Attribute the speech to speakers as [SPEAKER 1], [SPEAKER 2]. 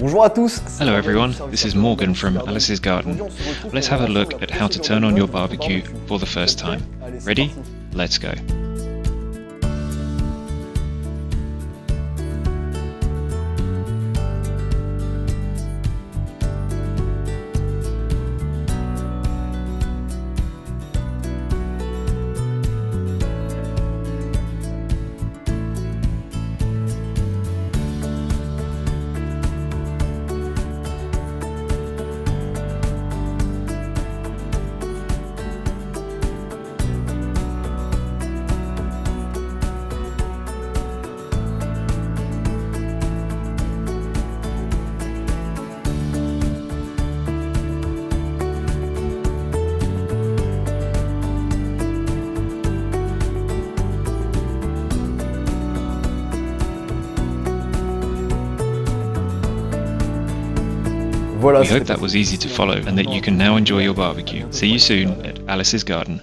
[SPEAKER 1] Bonjour à tous.
[SPEAKER 2] Hello everyone, this is Morgan from Alice's Garden. Let's have a look at how to turn on your barbecue for the first time. Ready? Let's go.
[SPEAKER 1] Voilà,
[SPEAKER 2] We hope that was easy to follow and that you can now enjoy your barbecue. See you soon at Alice's Garden.